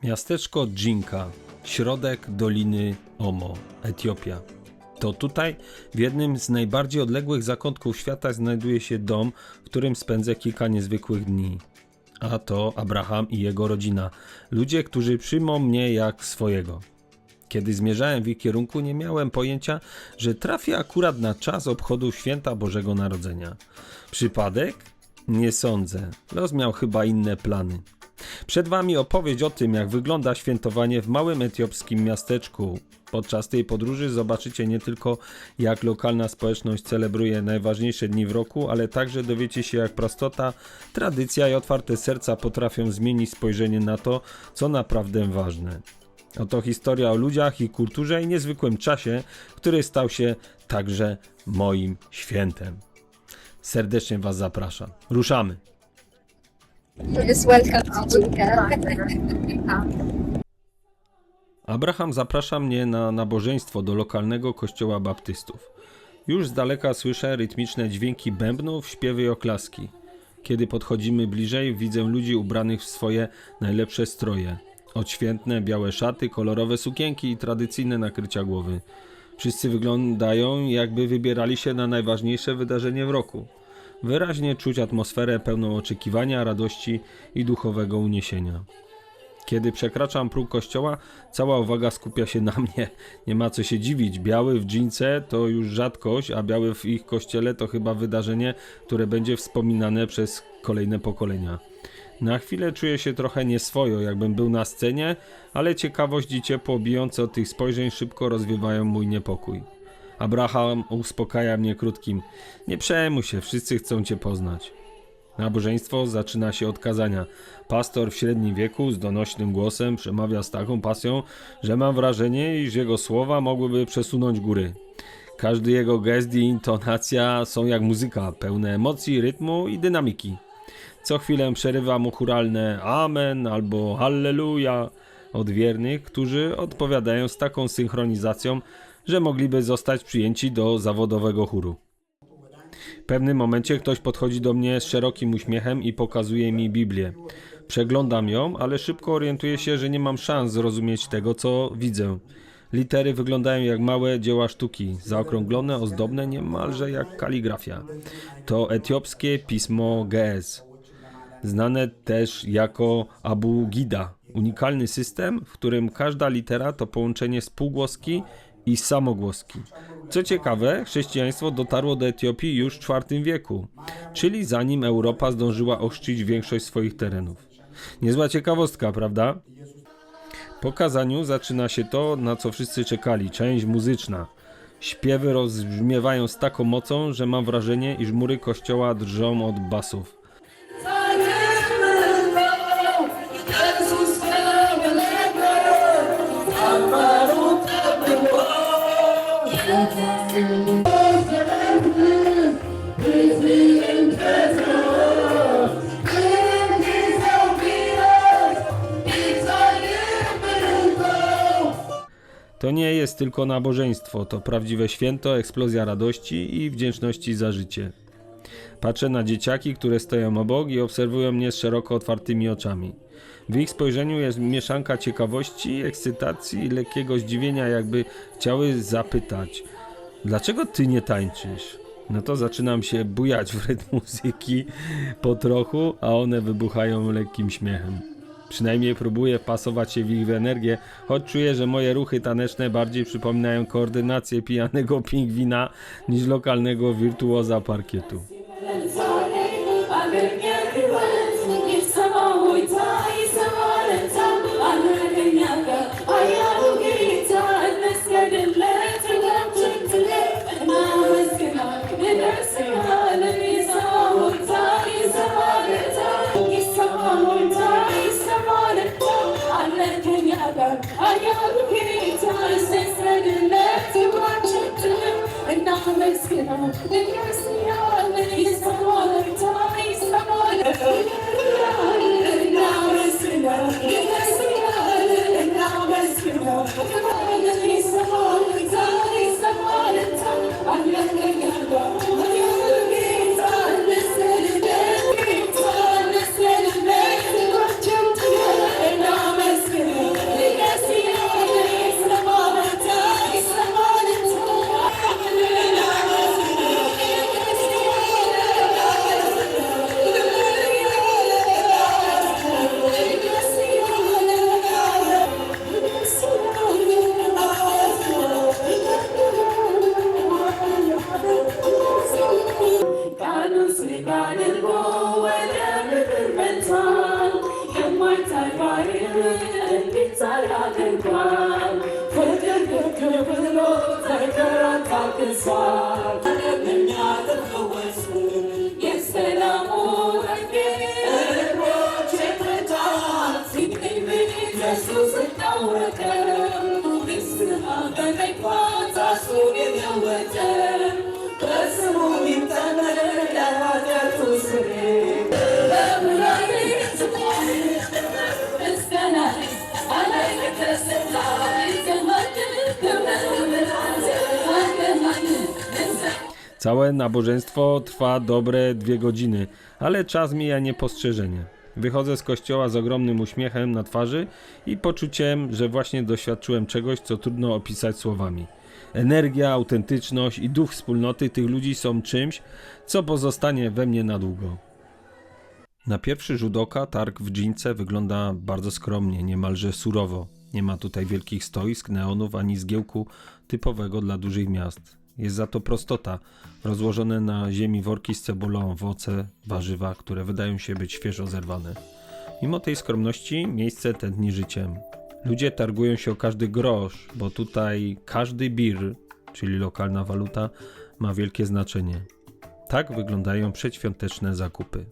Miasteczko Dżinka, środek Doliny Omo, Etiopia. To tutaj, w jednym z najbardziej odległych zakątków świata, znajduje się dom, w którym spędzę kilka niezwykłych dni. A to Abraham i jego rodzina, ludzie, którzy przyjmą mnie jak swojego. Kiedy zmierzałem w ich kierunku, nie miałem pojęcia, że trafię akurat na czas obchodu święta Bożego Narodzenia. Przypadek? Nie sądzę. Los miał chyba inne plany. Przed wami opowieść o tym, jak wygląda świętowanie w małym etiopskim miasteczku. Podczas tej podróży zobaczycie nie tylko, jak lokalna społeczność celebruje najważniejsze dni w roku, ale także dowiecie się, jak prostota, tradycja i otwarte serca potrafią zmienić spojrzenie na to, co naprawdę ważne. Oto historia o ludziach i kulturze i niezwykłym czasie, który stał się także moim świętem. Serdecznie was zapraszam. Ruszamy! Abraham zaprasza mnie na nabożeństwo do lokalnego kościoła baptystów. Już z daleka słyszę rytmiczne dźwięki bębnów, śpiewy i oklaski. Kiedy podchodzimy bliżej, widzę ludzi ubranych w swoje najlepsze stroje. Odświętne, białe szaty, kolorowe sukienki i tradycyjne nakrycia głowy. Wszyscy wyglądają, jakby wybierali się na najważniejsze wydarzenie w roku. Wyraźnie czuć atmosferę pełną oczekiwania, radości i duchowego uniesienia. Kiedy przekraczam próg kościoła, cała uwaga skupia się na mnie. Nie ma co się dziwić, biały w dżince to już rzadkość, a biały w ich kościele to chyba wydarzenie, które będzie wspominane przez kolejne pokolenia. Na chwilę czuję się trochę nieswojo, jakbym był na scenie, ale ciekawość i ciepło bijące od tych spojrzeń szybko rozwiewają mój niepokój. Abraham uspokaja mnie krótkim: nie przejmuj się, wszyscy chcą cię poznać. Nabożeństwo zaczyna się od kazania. Pastor w średnim wieku z donośnym głosem przemawia z taką pasją, że mam wrażenie, iż jego słowa mogłyby przesunąć góry. Każdy jego gest i intonacja są jak muzyka, pełne emocji, rytmu i dynamiki. Co chwilę przerywa mu chóralne amen albo halleluja od wiernych, którzy odpowiadają z taką synchronizacją, że mogliby zostać przyjęci do zawodowego chóru. W pewnym momencie ktoś podchodzi do mnie z szerokim uśmiechem i pokazuje mi Biblię. Przeglądam ją, ale szybko orientuję się, że nie mam szans zrozumieć tego, co widzę. Litery wyglądają jak małe dzieła sztuki, zaokrąglone, ozdobne, niemalże jak kaligrafia. To etiopskie pismo Ge'ez, znane też jako Abu Gida. Unikalny system, w którym każda litera to połączenie spółgłoski i samogłoski. Co ciekawe, chrześcijaństwo dotarło do Etiopii już w IV wieku, czyli zanim Europa zdążyła ochrzcić większość swoich terenów. Niezła ciekawostka, prawda? Po kazaniu zaczyna się to, na co wszyscy czekali, część muzyczna. Śpiewy rozbrzmiewają z taką mocą, że mam wrażenie, iż mury kościoła drżą od basów. To nie jest tylko nabożeństwo, to prawdziwe święto, eksplozja radości i wdzięczności za życie. Patrzę na dzieciaki, które stoją obok i obserwują mnie z szeroko otwartymi oczami. W ich spojrzeniu jest mieszanka ciekawości, ekscytacji i lekkiego zdziwienia, jakby chciały zapytać: dlaczego ty nie tańczysz? No to zaczynam się bujać w rytm muzyki po trochu, a one wybuchają lekkim śmiechem. Przynajmniej próbuję wpasować się w ich energię, choć czuję, że moje ruchy taneczne bardziej przypominają koordynację pijanego pingwina niż lokalnego wirtuoza parkietu. Całe nabożeństwo trwa dobre 2 godziny, ale czas mija niepostrzeżenie. Wychodzę z kościoła z ogromnym uśmiechem na twarzy i poczuciem, że właśnie doświadczyłem czegoś, co trudno opisać słowami. Energia, autentyczność i duch wspólnoty tych ludzi są czymś, co pozostanie we mnie na długo. Na pierwszy rzut oka targ w Gince wygląda bardzo skromnie, niemalże surowo. Nie ma tutaj wielkich stoisk, neonów ani zgiełku typowego dla dużych miast. Jest za to prostota, rozłożone na ziemi worki z cebulą, owoce, warzywa, które wydają się być świeżo zerwane. Mimo tej skromności miejsce tętni życiem. Ludzie targują się o każdy grosz, bo tutaj każdy bir, czyli lokalna waluta, ma wielkie znaczenie. Tak wyglądają przedświąteczne zakupy.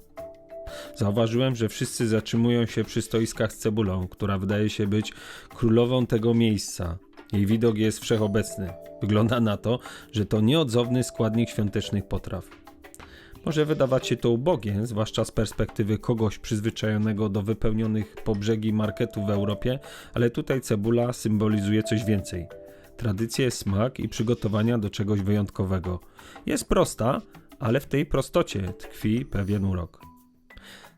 Zauważyłem, że wszyscy zatrzymują się przy stoiskach z cebulą, która wydaje się być królową tego miejsca. Jej widok jest wszechobecny. Wygląda na to, że to nieodzowny składnik świątecznych potraw. Może wydawać się to ubogie, zwłaszcza z perspektywy kogoś przyzwyczajonego do wypełnionych po brzegi marketów w Europie, ale tutaj cebula symbolizuje coś więcej. Tradycję, smak i przygotowania do czegoś wyjątkowego. Jest prosta, ale w tej prostocie tkwi pewien urok.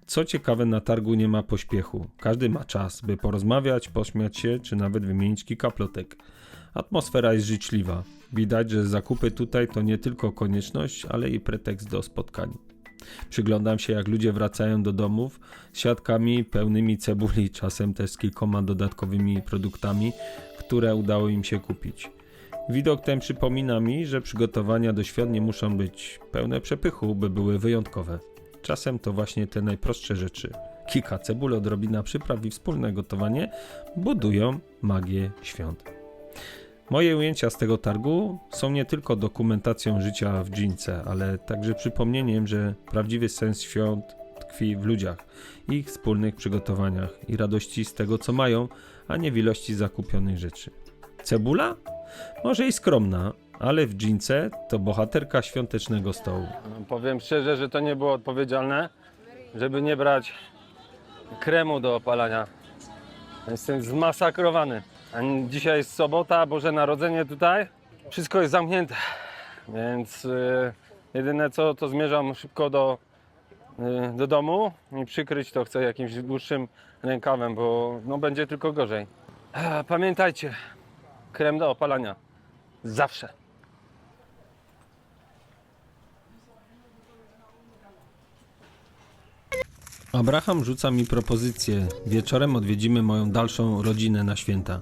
Co ciekawe, na targu nie ma pośpiechu. Każdy ma czas, by porozmawiać, pośmiać się, czy nawet wymienić kilka plotek. Atmosfera jest życzliwa. Widać, że zakupy tutaj to nie tylko konieczność, ale i pretekst do spotkań. Przyglądam się, jak ludzie wracają do domów z siatkami pełnymi cebuli, czasem też z kilkoma dodatkowymi produktami, które udało im się kupić. Widok ten przypomina mi, że przygotowania do świąt nie muszą być pełne przepychu, by były wyjątkowe. Czasem to właśnie te najprostsze rzeczy. Kilka cebul, odrobina przypraw i wspólne gotowanie budują magię świąt. Moje ujęcia z tego targu są nie tylko dokumentacją życia w Gince, ale także przypomnieniem, że prawdziwy sens świąt tkwi w ludziach, ich wspólnych przygotowaniach i radości z tego, co mają, a nie w ilości zakupionych rzeczy. Cebula? Może i skromna, ale w Gince to bohaterka świątecznego stołu. Powiem szczerze, że to nie było odpowiedzialne, żeby nie brać kremu do opalania. Jestem zmasakrowany. A dzisiaj jest sobota, Boże Narodzenie tutaj. Wszystko jest zamknięte, więc jedyne co, to zmierzam szybko do domu i przykryć to chcę jakimś dłuższym rękawem, bo no, będzie tylko gorzej. Pamiętajcie, krem do opalania. Zawsze. Abraham rzuca mi propozycję. Wieczorem odwiedzimy moją dalszą rodzinę na święta.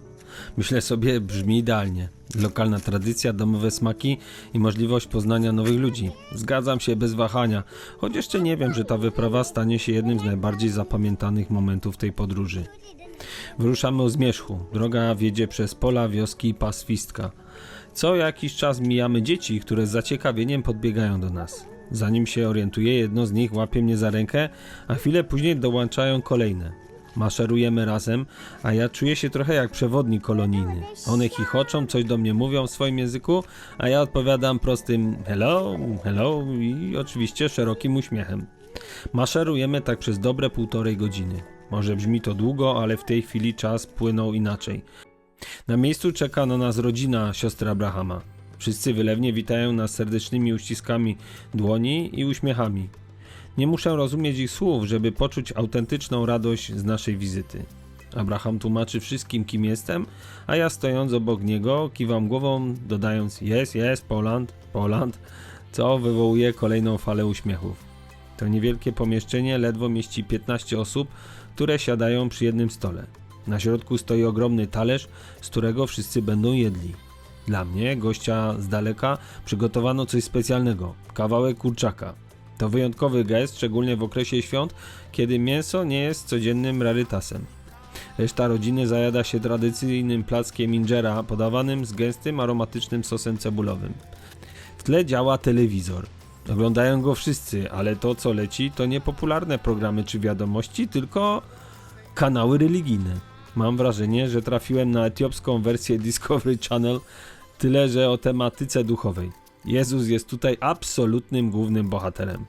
Myślę sobie, brzmi idealnie. Lokalna tradycja, domowe smaki i możliwość poznania nowych ludzi. Zgadzam się bez wahania, choć jeszcze nie wiem, że ta wyprawa stanie się jednym z najbardziej zapamiętanych momentów tej podróży. Wyruszamy o zmierzchu. Droga wiedzie przez pola, wioski i pastwiska. Co jakiś czas mijamy dzieci, które z zaciekawieniem podbiegają do nas. Zanim się orientuję, jedno z nich łapie mnie za rękę, a chwilę później dołączają kolejne. Maszerujemy razem, a ja czuję się trochę jak przewodnik kolonijny. One chichoczą, coś do mnie mówią w swoim języku, a ja odpowiadam prostym hello, hello i oczywiście szerokim uśmiechem. Maszerujemy tak przez dobre 1,5 godziny. Może brzmi to długo, ale w tej chwili czas płynął inaczej. Na miejscu czeka na nas rodzina siostry Abrahama. Wszyscy wylewnie witają nas serdecznymi uściskami dłoni i uśmiechami. Nie muszę rozumieć ich słów, żeby poczuć autentyczną radość z naszej wizyty. Abraham tłumaczy wszystkim, kim jestem, a ja stojąc obok niego kiwam głową, dodając yes, Poland, co wywołuje kolejną falę uśmiechów. To niewielkie pomieszczenie ledwo mieści 15 osób, które siadają przy jednym stole. Na środku stoi ogromny talerz, z którego wszyscy będą jedli. Dla mnie, gościa z daleka, przygotowano coś specjalnego – kawałek kurczaka. To wyjątkowy gest, szczególnie w okresie świąt, kiedy mięso nie jest codziennym rarytasem. Reszta rodziny zajada się tradycyjnym plackiem injera podawanym z gęstym, aromatycznym sosem cebulowym. W tle działa telewizor. Oglądają go wszyscy, ale to co leci to nie popularne programy czy wiadomości, tylko kanały religijne. Mam wrażenie, że trafiłem na etiopską wersję Discovery Channel, tyle że o tematyce duchowej. Jezus jest tutaj absolutnym głównym bohaterem.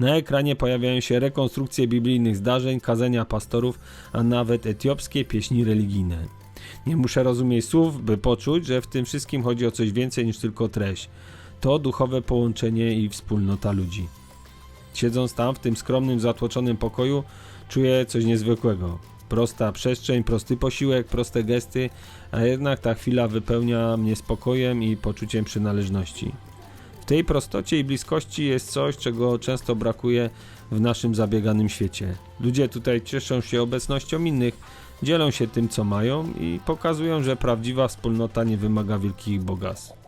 Na ekranie pojawiają się rekonstrukcje biblijnych zdarzeń, kazania pastorów, a nawet etiopskie pieśni religijne. Nie muszę rozumieć słów, by poczuć, że w tym wszystkim chodzi o coś więcej niż tylko treść. To duchowe połączenie i wspólnota ludzi. Siedząc tam w tym skromnym, zatłoczonym pokoju, czuję coś niezwykłego. Prosta przestrzeń, prosty posiłek, proste gesty, a jednak ta chwila wypełnia mnie spokojem i poczuciem przynależności. W tej prostocie i bliskości jest coś, czego często brakuje w naszym zabieganym świecie. Ludzie tutaj cieszą się obecnością innych, dzielą się tym, co mają i pokazują, że prawdziwa wspólnota nie wymaga wielkich bogactw.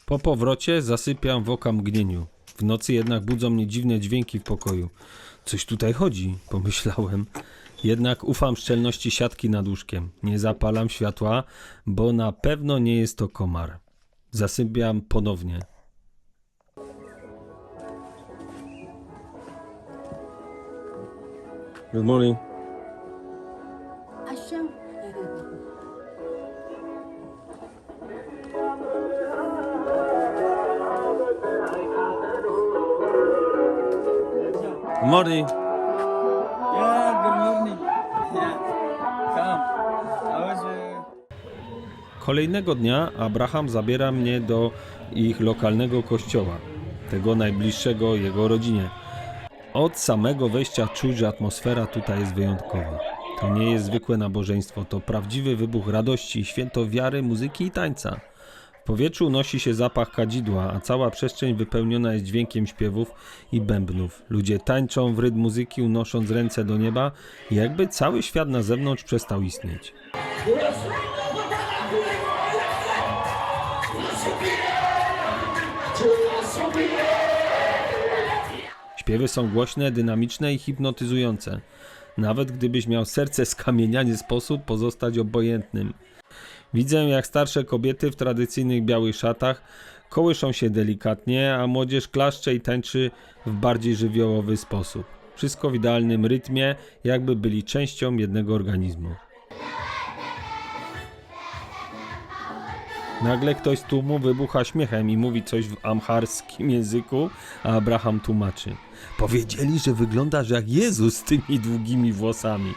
Po powrocie zasypiam w okamgnieniu. W nocy jednak budzą mnie dziwne dźwięki w pokoju. Coś tutaj chodzi, pomyślałem. Jednak ufam szczelności siatki nad łóżkiem. Nie zapalam światła, bo na pewno nie jest to komar. Zasypiam ponownie. Good morning. Morning. Yeah, good morning. Yeah, come. How was Kolejnego dnia Abraham zabiera mnie do ich lokalnego kościoła, tego najbliższego jego rodzinie. Od samego wejścia czuć, że atmosfera tutaj jest wyjątkowa. To nie jest zwykłe nabożeństwo, to prawdziwy wybuch radości, święto wiary, muzyki i tańca. W powietrzu unosi się zapach kadzidła, a cała przestrzeń wypełniona jest dźwiękiem śpiewów i bębnów. Ludzie tańczą w rytm muzyki, unosząc ręce do nieba, jakby cały świat na zewnątrz przestał istnieć. Śpiewy są głośne, dynamiczne i hipnotyzujące. Nawet gdybyś miał serce z kamienia, nie sposób pozostać obojętnym. Widzę, jak starsze kobiety w tradycyjnych białych szatach kołyszą się delikatnie, a młodzież klaszcze i tańczy w bardziej żywiołowy sposób. Wszystko w idealnym rytmie, jakby byli częścią jednego organizmu. Nagle ktoś z tłumu wybucha śmiechem i mówi coś w amharskim języku, a Abraham tłumaczy. Powiedzieli, że wyglądasz jak Jezus z tymi długimi włosami.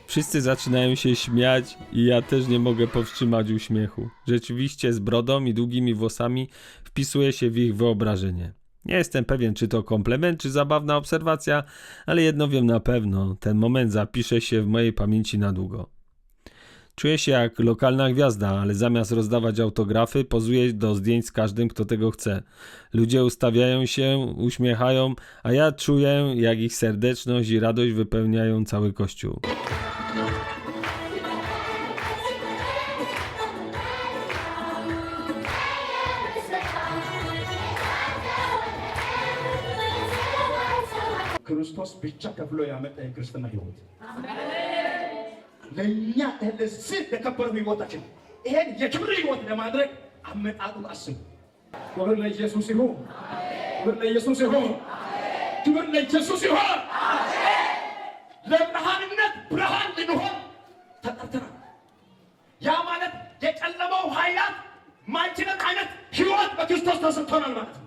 Wszyscy zaczynają się śmiać i ja też nie mogę powstrzymać uśmiechu. Rzeczywiście z brodą i długimi włosami wpisuje się w ich wyobrażenie. Nie jestem pewien, czy to komplement, czy zabawna obserwacja, ale jedno wiem na pewno, ten moment zapisze się w mojej pamięci na długo. Czuję się jak lokalna gwiazda, ale zamiast rozdawać autografy, pozuję do zdjęć z każdym, kto tego chce. Ludzie ustawiają się, uśmiechają, a ja czuję, jak ich serdeczność i radość wypełniają cały kościół. ክርስቶስ ብቻ ከፍሎ ያመጣ የክርስትና ህይወት ለእኛ ለዚህ ለከበረው ህይወታችን ይሄን የክብር ህይወት ለማድረግ አመጣጡን አስቡ። ክብር ለኢየሱስ ይሁን፣ ክብር ለኢየሱስ ይሁን፣ ክብር ለኢየሱስ ይሁን። ለብርሃንነት ብርሃን ልንሆን ተጠርተናል። ያ ማለት የጨለመው ኃይላት ማንችለን አይነት ህይወት በክርስቶስ ተሰጥቶናል ማለት ነው።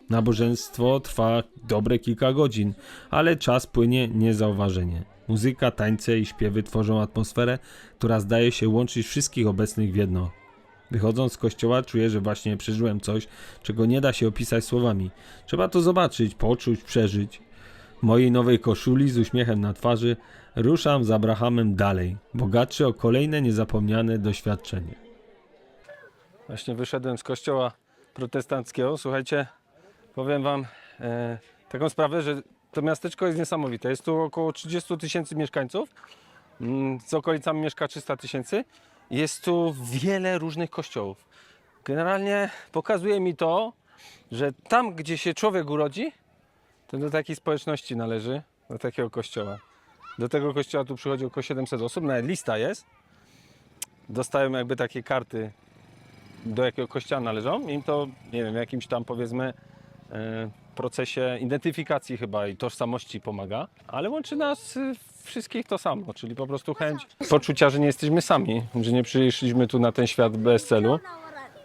Nabożeństwo trwa dobre kilka godzin, ale czas płynie niezauważenie. Muzyka, tańce i śpiewy tworzą atmosferę, która zdaje się łączyć wszystkich obecnych w jedno. Wychodząc z kościoła czuję, że właśnie przeżyłem coś, czego nie da się opisać słowami. Trzeba to zobaczyć, poczuć, przeżyć. W mojej nowej koszuli z uśmiechem na twarzy ruszam z Abrahamem dalej, bogatszy o kolejne niezapomniane doświadczenie. Właśnie wyszedłem z kościoła protestanckiego, słuchajcie. Powiem wam taką sprawę, że to miasteczko jest niesamowite. Jest tu około 30 000 mieszkańców. Z okolicami mieszka 300 000. jest tu wiele różnych kościołów. Generalnie pokazuje mi to, że tam, gdzie się człowiek urodzi, to do takiej społeczności należy, do takiego kościoła. Do tego kościoła tu przychodzi około 700 osób, nawet lista jest. Dostają jakby takie karty, do jakiego kościoła należą. Im to, nie wiem, w jakimś tam powiedzmy procesie identyfikacji chyba i tożsamości pomaga. Ale łączy nas wszystkich to samo, czyli po prostu chęć poczucia, że nie jesteśmy sami, że nie przyszliśmy tu na ten świat bez celu.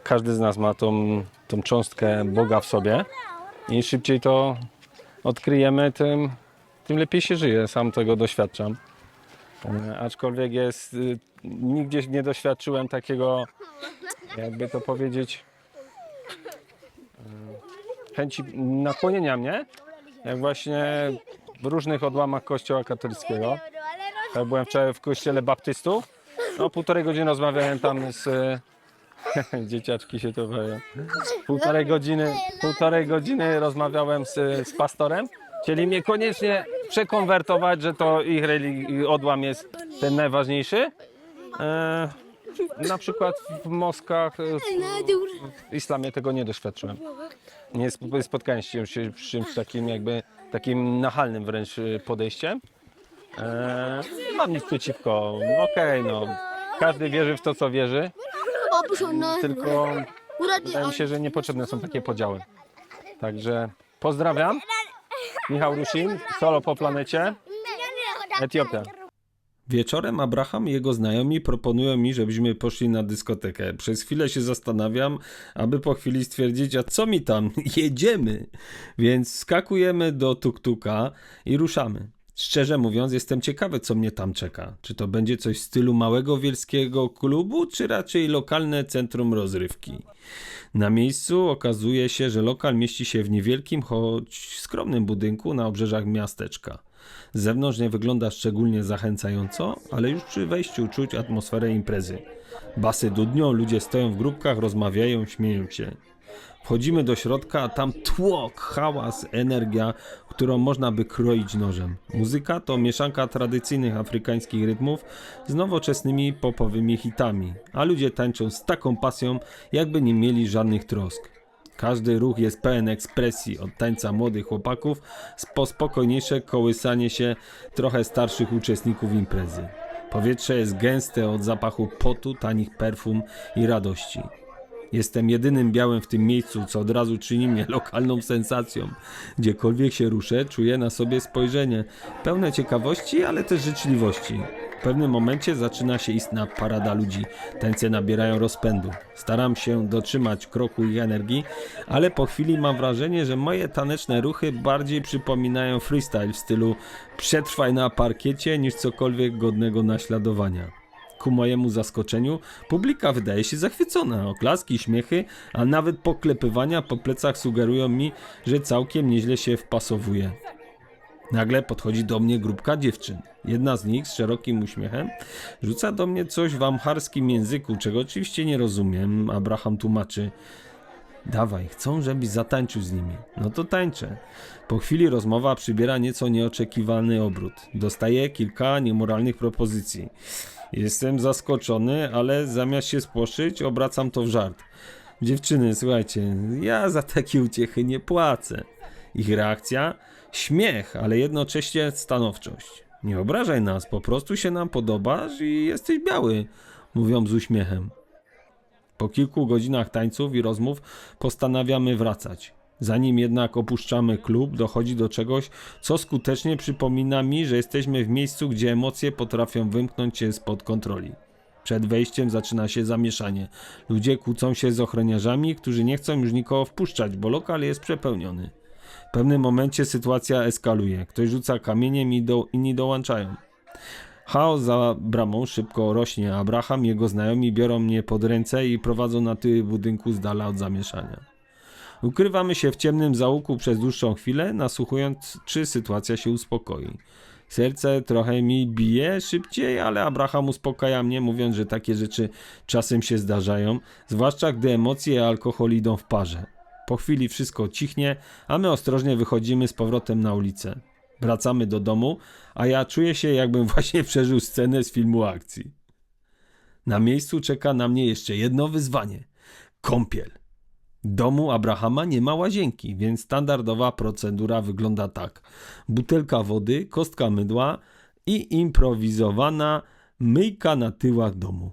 Każdy z nas ma tą cząstkę Boga w sobie i im szybciej to odkryjemy, tym lepiej się żyje. Sam tego doświadczam. Aczkolwiek nigdzie nie doświadczyłem takiego, jakby to powiedzieć, chęci nakłonienia mnie, jak właśnie w różnych odłamach kościoła katolickiego. Ja byłem wczoraj w kościele baptystów. No, 1,5 godziny rozmawiałem tam z... Dzieciaczki się to bawią. 1,5 godziny rozmawiałem z pastorem. Chcieli mnie koniecznie przekonwertować, że to ich odłam jest ten najważniejszy. Na przykład w moskach, w islamie tego nie doświadczyłem. Nie spotkałem się z czymś takim jakby takim nachalnym wręcz podejściem. Nie mam nic przeciwko. Okej, no. Każdy wierzy w to, co wierzy. Tylko wydaje mi się, że niepotrzebne są takie podziały. Także pozdrawiam. Michał Rusin, Solo po planecie, Etiopia. Wieczorem Abraham i jego znajomi proponują mi, żebyśmy poszli na dyskotekę. Przez chwilę się zastanawiam, aby po chwili stwierdzić, a co mi tam, jedziemy. Więc skakujemy do tuk-tuka i ruszamy. Szczerze mówiąc, jestem ciekawy, co mnie tam czeka. Czy to będzie coś w stylu małego wielkiego klubu, czy raczej lokalne centrum rozrywki. Na miejscu okazuje się, że lokal mieści się w niewielkim, choć skromnym budynku na obrzeżach miasteczka. Z zewnątrz nie wygląda szczególnie zachęcająco, ale już przy wejściu czuć atmosferę imprezy. Basy dudnią, ludzie stoją w grupkach, rozmawiają, śmieją się. Wchodzimy do środka, a tam tłok, hałas, energia, którą można by kroić nożem. Muzyka to mieszanka tradycyjnych afrykańskich rytmów z nowoczesnymi popowymi hitami, a ludzie tańczą z taką pasją, jakby nie mieli żadnych trosk. Każdy ruch jest pełen ekspresji, od tańca młodych chłopaków po spokojniejsze kołysanie się trochę starszych uczestników imprezy. Powietrze jest gęste od zapachu potu, tanich perfum i radości. Jestem jedynym białym w tym miejscu, co od razu czyni mnie lokalną sensacją. Gdziekolwiek się ruszę, czuję na sobie spojrzenie, pełne ciekawości, ale też życzliwości. W pewnym momencie zaczyna się istna parada ludzi. Tańce nabierają rozpędu. Staram się dotrzymać kroku ich energii, ale po chwili mam wrażenie, że moje taneczne ruchy bardziej przypominają freestyle w stylu przetrwaj na parkiecie niż cokolwiek godnego naśladowania. Ku mojemu zaskoczeniu publika wydaje się zachwycona. Oklaski, śmiechy, a nawet poklepywania po plecach sugerują mi, że całkiem nieźle się wpasowuje. Nagle podchodzi do mnie grupka dziewczyn. Jedna z nich z szerokim uśmiechem rzuca do mnie coś w amharskim języku, czego oczywiście nie rozumiem. Abraham tłumaczy: dawaj, chcą, żebyś zatańczył z nimi. No to tańczę. Po chwili rozmowa przybiera nieco nieoczekiwany obrót. Dostaję kilka niemoralnych propozycji. Jestem zaskoczony, ale zamiast się spłoszyć, obracam to w żart. Dziewczyny, słuchajcie, ja za takie uciechy nie płacę. Ich reakcja? Śmiech, ale jednocześnie stanowczość. Nie obrażaj nas, po prostu się nam podobasz i jesteś biały, mówią z uśmiechem. Po kilku godzinach tańców i rozmów postanawiamy wracać. Zanim jednak opuszczamy klub, dochodzi do czegoś, co skutecznie przypomina mi, że jesteśmy w miejscu, gdzie emocje potrafią wymknąć się spod kontroli. Przed wejściem zaczyna się zamieszanie. Ludzie kłócą się z ochroniarzami, którzy nie chcą już nikogo wpuszczać, bo lokal jest przepełniony. W pewnym momencie sytuacja eskaluje. Ktoś rzuca kamieniem i inni dołączają. Chaos za bramą szybko rośnie. Abraham i jego znajomi biorą mnie pod ręce i prowadzą na tył budynku z dala od zamieszania. Ukrywamy się w ciemnym zaułku przez dłuższą chwilę, nasłuchując, czy sytuacja się uspokoi. Serce trochę mi bije szybciej, ale Abraham uspokaja mnie, mówiąc, że takie rzeczy czasem się zdarzają, zwłaszcza gdy emocje i alkohol idą w parze. Po chwili wszystko cichnie, a my ostrożnie wychodzimy z powrotem na ulicę. Wracamy do domu, a ja czuję się, jakbym właśnie przeżył scenę z filmu akcji. Na miejscu czeka na mnie jeszcze jedno wyzwanie. Kąpiel. W domu Abrahama nie ma łazienki, więc standardowa procedura wygląda tak. Butelka wody, kostka mydła i improwizowana myjka na tyłach domu.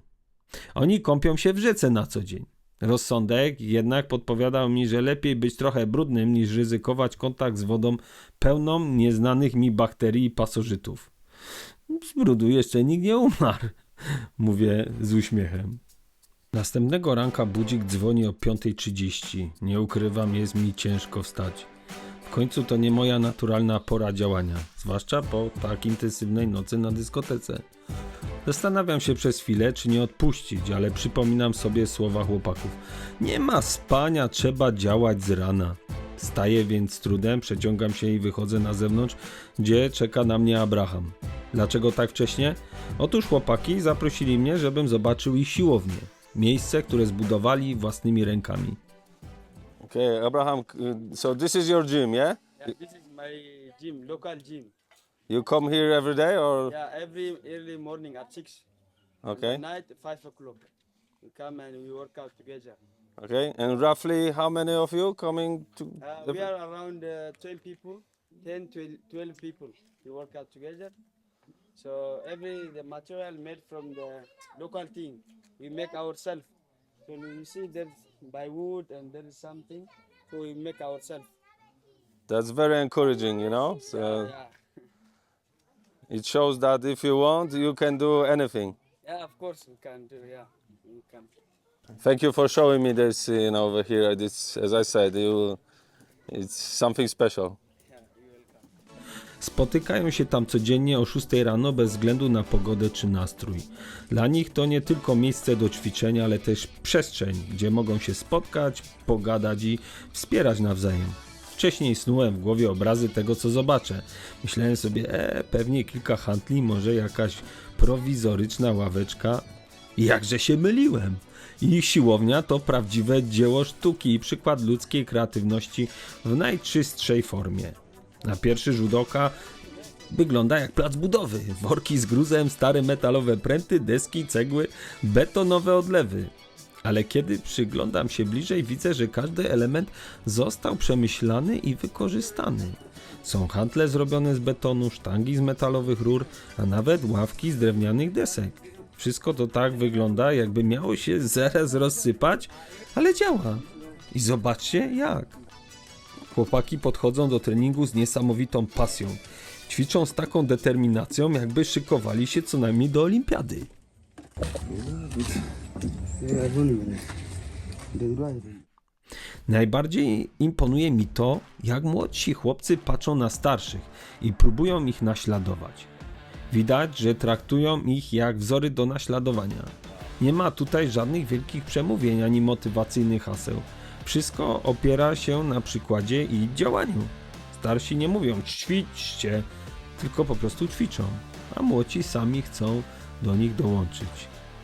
Oni kąpią się w rzece na co dzień. Rozsądek jednak podpowiadał mi, że lepiej być trochę brudnym niż ryzykować kontakt z wodą pełną nieznanych mi bakterii i pasożytów. Z brudu jeszcze nikt nie umarł, mówię z uśmiechem. Następnego ranka budzik dzwoni o 5:30. Nie ukrywam, jest mi ciężko wstać. W końcu to nie moja naturalna pora działania, zwłaszcza po tak intensywnej nocy na dyskotece. Zastanawiam się przez chwilę, czy nie odpuścić, ale przypominam sobie słowa chłopaków. Nie ma spania, trzeba działać z rana. Wstaję więc z trudem, przeciągam się i wychodzę na zewnątrz, gdzie czeka na mnie Abraham. Dlaczego tak wcześnie? Otóż chłopaki zaprosili mnie, żebym zobaczył ich siłownię. Miejsce, które zbudowali własnymi rękami. Okay, Abraham, so this is your gym, yeah? Yeah, this is my gym, local gym. You come here every day or? Yeah, every early morning at 6. Okay, At night 5 o'clock. We come and we work out together. okay. And roughly how many of you coming to? We are around 12 people, 10 to 12 people. We work out together. So the material made from the local thing, we make ourselves. So you see there's by wood and there is something, so we make ourselves. That's very encouraging, you know. So Yeah, it shows that if you want, you can do anything. yeah, of course we can do. Yeah, we can. Thank you for showing me this, over here. This, as I said, it's something special. Yeah, you're welcome. Spotykają się tam codziennie o 6 rano bez względu na pogodę czy nastrój. Dla nich to nie tylko miejsce do ćwiczenia, ale też przestrzeń, gdzie mogą się spotkać, pogadać i wspierać nawzajem. Wcześniej snułem w głowie obrazy tego, co zobaczę. Myślałem sobie, pewnie kilka handli, może jakaś prowizoryczna ławeczka. I jakże się myliłem. Ich siłownia to prawdziwe dzieło sztuki i przykład ludzkiej kreatywności w najczystszej formie. Na pierwszy rzut oka wygląda jak plac budowy. Worki z gruzem, stare metalowe pręty, deski, cegły, betonowe odlewy. Ale kiedy przyglądam się bliżej, widzę, że każdy element został przemyślany i wykorzystany. Są hantle zrobione z betonu, sztangi z metalowych rur, a nawet ławki z drewnianych desek. Wszystko to tak wygląda, jakby miało się zaraz rozsypać, ale działa. I zobaczcie jak. Chłopaki podchodzą do treningu z niesamowitą pasją. Ćwiczą z taką determinacją, jakby szykowali się co najmniej do olimpiady. Najbardziej imponuje mi to, jak młodsi chłopcy patrzą na starszych i próbują ich naśladować. Widać, że traktują ich jak wzory do naśladowania. Nie ma tutaj żadnych wielkich przemówień ani motywacyjnych haseł. Wszystko opiera się na przykładzie i działaniu. Starsi nie mówią ćwiczcie, tylko po prostu ćwiczą, a młodzi sami chcą do nich dołączyć.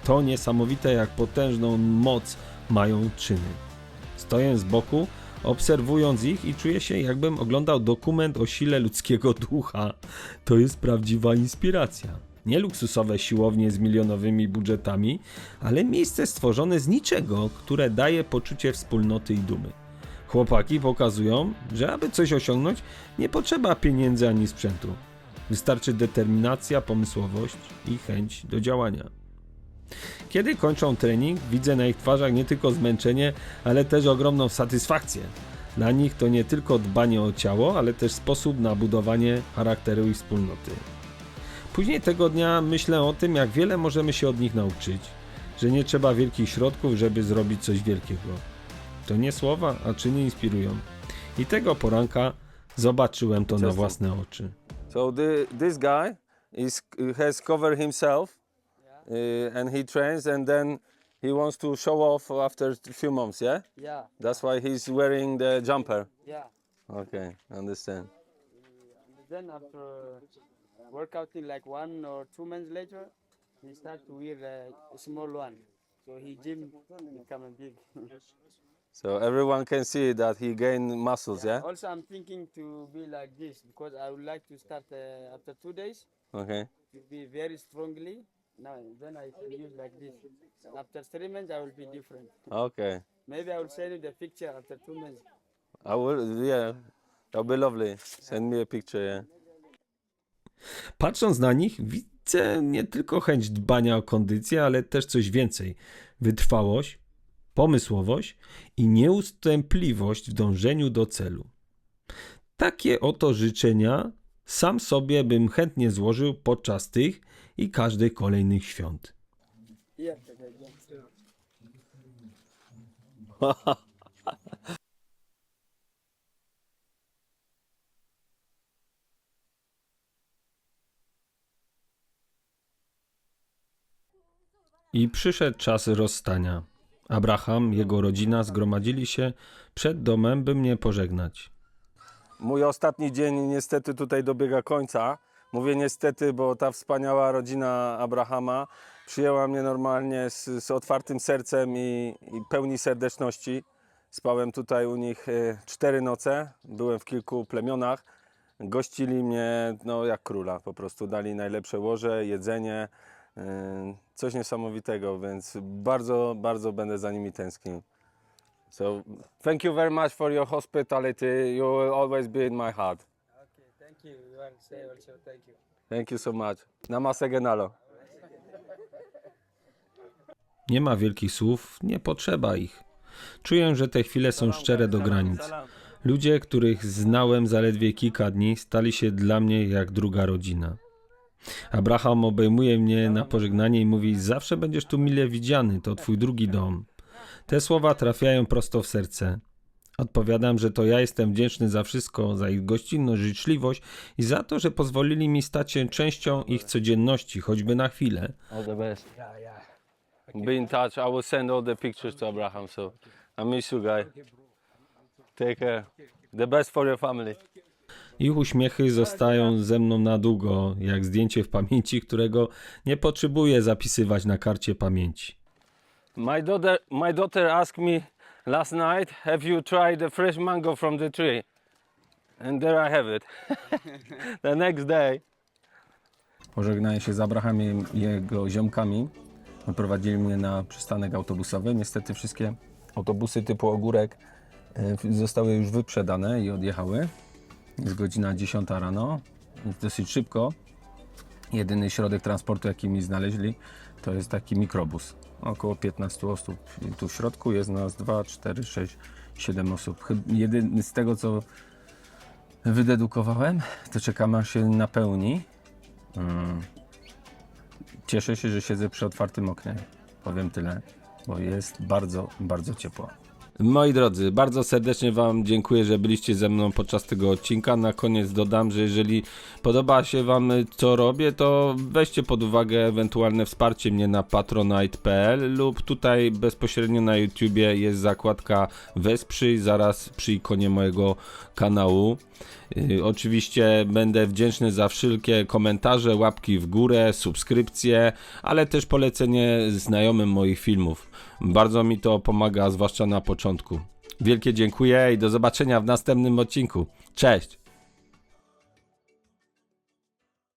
To niesamowite, jak potężną moc mają czyny. Stoję z boku, obserwując ich i czuję się, jakbym oglądał dokument o sile ludzkiego ducha. To jest prawdziwa inspiracja. Nie luksusowe siłownie z milionowymi budżetami, ale miejsce stworzone z niczego, które daje poczucie wspólnoty i dumy. Chłopaki pokazują, że aby coś osiągnąć, nie potrzeba pieniędzy ani sprzętu. Wystarczy determinacja, pomysłowość i chęć do działania. Kiedy kończą trening, widzę na ich twarzach nie tylko zmęczenie, ale też ogromną satysfakcję. Dla nich to nie tylko dbanie o ciało, ale też sposób na budowanie charakteru i wspólnoty. Później tego dnia myślę o tym, jak wiele możemy się od nich nauczyć, że nie trzeba wielkich środków, żeby zrobić coś wielkiego. To nie słowa, a czyny inspirują. I tego poranka zobaczyłem to na własne oczy. So this guy has covered himself, and he trains, and then he wants to show off after a few months. Yeah, Yeah, that's why he's wearing the jumper. yeah. Okay, understand. And then after workouting like 1 or 2 months later, he start to wear a small one. So he gym become big. So everyone can see that he gained muscles. Yeah. Also, I'm thinking to be like this because I would like to start after 2 days Okay. to be very strongly Now, then I can use like this. After 3 months, I will be different. Okay. Maybe I will send you the picture after 2 months. I will, yeah. That'll be lovely. Send me a picture, yeah. Patrząc na nich, widzę nie tylko chęć dbania o kondycję, ale też coś więcej. Wytrwałość, pomysłowość i nieustępliwość w dążeniu do celu. Takie oto życzenia sam sobie bym chętnie złożył podczas tych i każdych kolejnych świąt. Here, I przyszedł czas rozstania. Abraham, jego rodzina zgromadzili się przed domem, by mnie pożegnać. Mój ostatni dzień niestety tutaj dobiega końca. Mówię niestety, bo ta wspaniała rodzina Abrahama przyjęła mnie normalnie z otwartym sercem i pełni serdeczności. Spałem tutaj u nich 4 noce, byłem w kilku plemionach. Gościli mnie no, jak króla, po prostu dali najlepsze łoże, jedzenie, coś niesamowitego, więc bardzo, bardzo będę za nimi tęsknił. So, thank you very much for your hospitality. You will always be in my heart. okay, thank you. You want to say also thank you. Thank you so much. Namaste genalo. Nie ma wielkich słów, nie potrzeba ich. Czuję, że te chwile są szczere do granic. Ludzie, których znałem zaledwie kilka dni, stali się dla mnie jak druga rodzina. Abraham obejmuje mnie na pożegnanie i mówi: zawsze będziesz tu mile widziany, to twój drugi dom. Te słowa trafiają prosto w serce. Odpowiadam, że to ja jestem wdzięczny za wszystko, za ich gościnność, życzliwość i za to, że pozwolili mi stać się częścią ich codzienności, choćby na chwilę. All the best. Be in touch. I will send all the pictures to Abraham. So I miss you, guy. Take care. The best for your family. Ich uśmiechy zostają ze mną na długo, jak zdjęcie w pamięci, którego nie potrzebuję zapisywać na karcie pamięci. My daughter asked me last night, have you tried the fresh mango from the tree? And there I have it. The next day. Pożegnałem się z Abrahamem i jego ziomkami. Wyprowadzili mnie na przystanek autobusowy. Niestety wszystkie autobusy typu Ogórek zostały już wyprzedane i odjechały. Jest godzina 10 rano, więc dosyć szybko. Jedyny środek transportu, jaki mi znaleźli, to jest taki mikrobus. Około 15 osób. I tu w środku jest nas 2, 4, 6, 7 osób. Jedyny z tego, co wydedukowałem, to czekamy, aż się napełni. Cieszę się, że siedzę przy otwartym oknie. Powiem tyle, bo jest bardzo, bardzo ciepło. Moi drodzy, bardzo serdecznie Wam dziękuję, że byliście ze mną podczas tego odcinka. Na koniec dodam, że jeżeli podoba się Wam, co robię, to weźcie pod uwagę ewentualne wsparcie mnie na patronite.pl lub tutaj bezpośrednio na YouTubie jest zakładka Wesprzyj, zaraz przy ikonie mojego kanału. Oczywiście będę wdzięczny za wszelkie komentarze, łapki w górę, subskrypcje, ale też polecenie znajomym moich filmów. Bardzo mi to pomaga, zwłaszcza na początku. Wielkie dziękuję i do zobaczenia w następnym odcinku. Cześć!